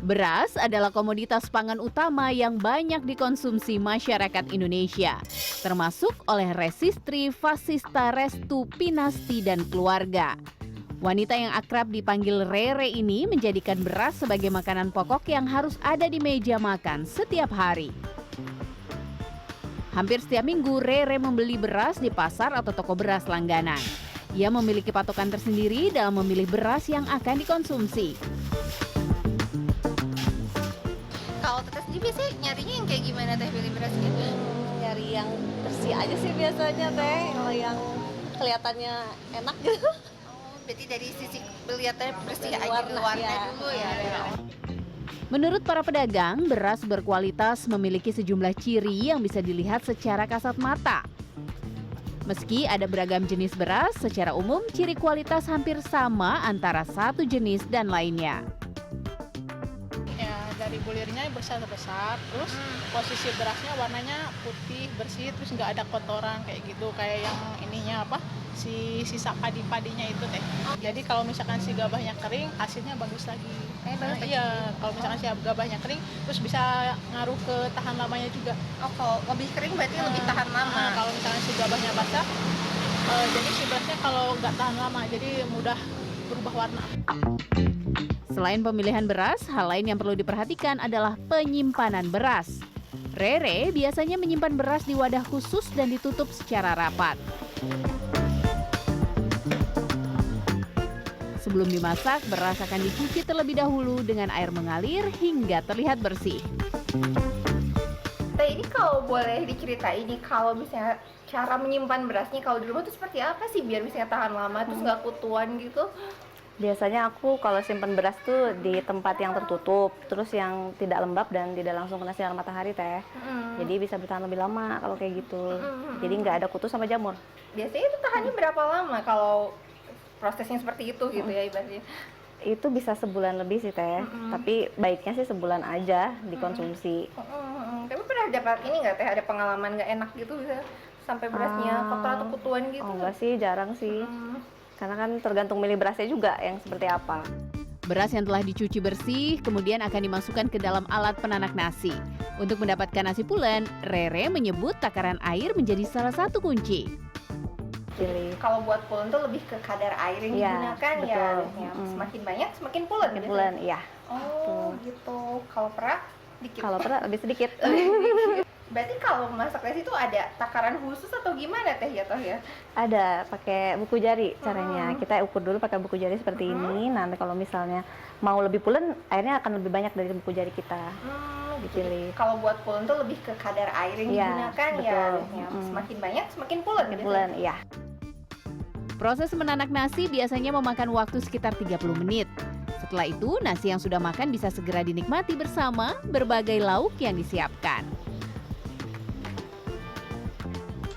Beras adalah komoditas pangan utama yang banyak dikonsumsi masyarakat Indonesia, termasuk oleh Resistri Fasista Restu Pinasti dan keluarga. Wanita yang akrab dipanggil Rere ini menjadikan beras sebagai makanan pokok yang harus ada di meja makan setiap hari. Hampir setiap minggu, Rere membeli beras di pasar atau toko beras langganan. Ia memiliki patokan tersendiri dalam memilih beras yang akan dikonsumsi. Kalau Teteh sendiri sih nyarinya yang kayak gimana Teh pilih berasnya? Nyari yang bersih aja sih biasanya Teh, kalau yang kelihatannya enak gitu. Oh, berarti dari sisi melihatnya bersih Dari aja warna, luarnya ya. dulu ya. Menurut para pedagang, beras berkualitas memiliki sejumlah ciri yang bisa dilihat secara kasat mata. Meski ada beragam jenis beras, secara umum ciri kualitas hampir sama antara satu jenis dan lainnya. Ya, dari bulirnya besar-besar, terus posisi berasnya warnanya putih, bersih, terus nggak ada kotoran kayak gitu, kayak yang ininya apa, si sisa padi-padinya itu Teh. Jadi kalau misalkan si gabahnya kering, hasilnya bagus lagi. Bagus lagi. Iya, kalau misalkan si gabahnya kering, terus bisa ngaruh ke tahan lamanya juga. Oh, kalau lebih kering berarti lebih tahan lama. Kalau misalkan si gabahnya basah, jadi si berasnya kalau nggak tahan lama, jadi mudah berubah warna. Selain pemilihan beras, hal lain yang perlu diperhatikan adalah penyimpanan beras. Rere biasanya menyimpan beras di wadah khusus dan ditutup secara rapat. Sebelum dimasak, beras akan dicuci terlebih dahulu dengan air mengalir hingga terlihat bersih. Teh, ini kalau boleh diceritain nih kalau misalnya cara menyimpan berasnya kalau di rumah tuh seperti apa sih biar misalnya tahan lama terus nggak kutuan gitu? Biasanya aku kalau simpen beras tuh di tempat yang tertutup, terus yang tidak lembab dan tidak langsung kena sinar matahari Teh. Jadi bisa bertahan lebih lama kalau kayak gitu. Jadi nggak ada kutu sama jamur. Biasanya itu tahannya berapa lama kalau prosesnya seperti itu gitu ya ibaratnya? Itu bisa sebulan lebih sih Teh, tapi baiknya sih sebulan aja dikonsumsi. Tapi pernah dapat ini nggak Teh, ada pengalaman nggak enak gitu bisa sampai berasnya kotor atau kutuan gitu? Oh enggak sih, jarang sih. Karena kan tergantung milih berasnya juga yang seperti apa. Beras yang telah dicuci bersih kemudian akan dimasukkan ke dalam alat penanak nasi. Untuk mendapatkan nasi pulen, Rere menyebut takaran air menjadi salah satu kunci. Pilih Kalau buat pulen tuh lebih ke kadar air yang Iya, digunakan betul. ya. Semakin banyak semakin pulen gitu. bulan, iya. Oh, gitu. Kalau perak dikit. Kalau pernah lebih sedikit. Berarti kalau masak nasi itu ada takaran khusus atau gimana Teh ya Toh ya? Ada pakai buku jari caranya. Kita ukur dulu pakai buku jari seperti ini. Nanti kalau misalnya mau lebih pulen, airnya akan lebih banyak dari buku jari kita. Dipilih. Kalau buat pulen tuh lebih ke kadar air yang Iya, digunakan betul. ya. Semakin banyak semakin pulen gitu. Bulan, iya. Proses menanak nasi biasanya memakan waktu sekitar 30 menit. Setelah itu, nasi yang sudah makan bisa segera dinikmati bersama berbagai lauk yang disiapkan.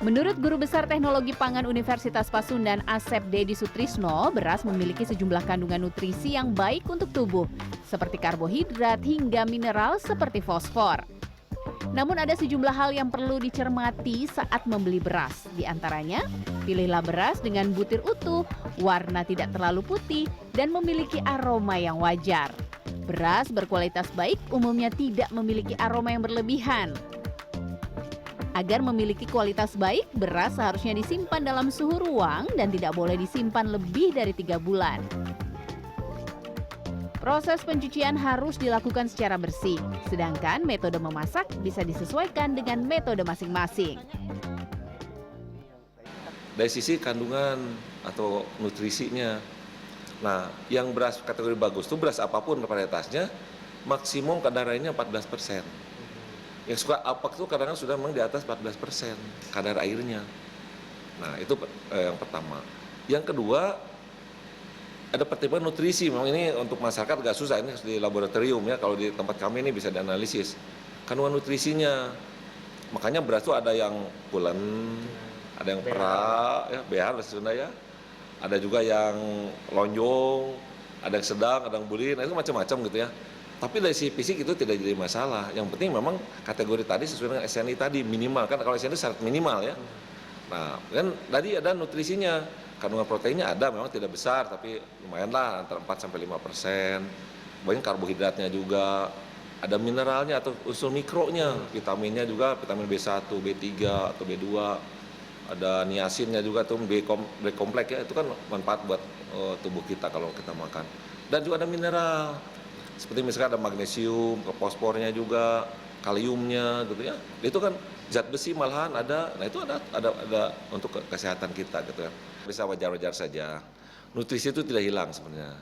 Menurut Guru Besar Teknologi Pangan Universitas Pasundan Asep Dedi Sutrisno, beras memiliki sejumlah kandungan nutrisi yang baik untuk tubuh, seperti karbohidrat hingga mineral seperti fosfor. Namun ada sejumlah hal yang perlu dicermati saat membeli beras. Di antaranya, pilihlah beras dengan butir utuh, warna tidak terlalu putih, dan memiliki aroma yang wajar. Beras berkualitas baik umumnya tidak memiliki aroma yang berlebihan. Agar memiliki kualitas baik, beras seharusnya disimpan dalam suhu ruang dan tidak boleh disimpan lebih dari 3 bulan. Proses pencucian harus dilakukan secara bersih, sedangkan metode memasak bisa disesuaikan dengan metode masing-masing. Dari sisi kandungan atau nutrisinya, nah yang beras kategori bagus itu beras apapun varietasnya, maksimum kadar airnya 14%. Yang suka apak itu kadang-kadang sudah memang di atas 14% kadar airnya. Nah itu yang pertama. Yang kedua, ada pertimbangan nutrisi. Memang ini untuk masyarakat agak susah, ini harus di laboratorium ya. Kalau di tempat kami ini bisa dianalisis kandungan nutrisinya. Makanya beras itu ada yang pulen, ada yang perak, ya, behar bahasa Sunda ya. Ada juga yang lonjong, ada yang sedang, ada yang bulir, nah itu macam-macam gitu ya. Tapi dari sisi fisik itu tidak jadi masalah. Yang penting memang kategori tadi sesuai dengan SNI tadi minimal kan, kalau SNI syarat minimal ya. Nah kan tadi ada nutrisinya, kandungan proteinnya ada, memang tidak besar tapi lumayan lah antara 4-5%. banyak karbohidratnya juga, ada mineralnya atau unsur mikronya, vitaminnya juga, vitamin B1, B3 atau B2, ada niasinnya juga tuh B kompleks ya, itu kan manfaat buat tubuh kita kalau kita makan. Dan juga ada mineral, seperti misalkan ada magnesium, fosfornya juga, kaliumnya gitu ya. Itu kan zat besi malahan ada, nah itu ada untuk kesehatan kita gitu ya. Bisa wajar-wajar saja. Nutrisi itu tidak hilang sebenarnya.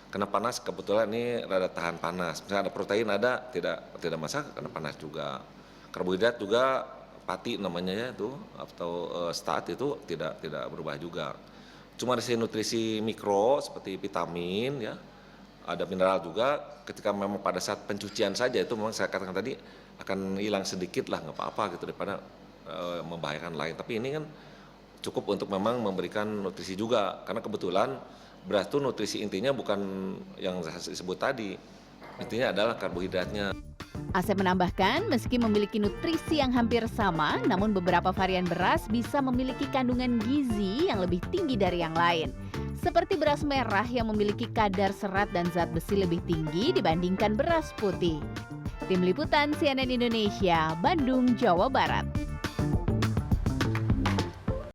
Kena panas kebetulan ini rada tahan panas. Misalnya ada protein ada, tidak masalah kena panas juga. Karbohidrat juga pati namanya ya itu atau stat itu tidak berubah juga. Cuma dari nutrisi mikro seperti vitamin ya, ada mineral juga. Ketika memang pada saat pencucian saja itu memang saya katakan tadi akan hilang sedikit lah, nggak apa-apa gitu daripada membahayakan lain. Tapi ini kan cukup untuk memang memberikan nutrisi juga, karena kebetulan beras itu nutrisi intinya bukan yang saya sebut tadi, intinya adalah karbohidratnya. Asep menambahkan, meski memiliki nutrisi yang hampir sama, namun beberapa varian beras bisa memiliki kandungan gizi yang lebih tinggi dari yang lain. Seperti beras merah yang memiliki kadar serat dan zat besi lebih tinggi dibandingkan beras putih. Tim Liputan CNN Indonesia, Bandung, Jawa Barat.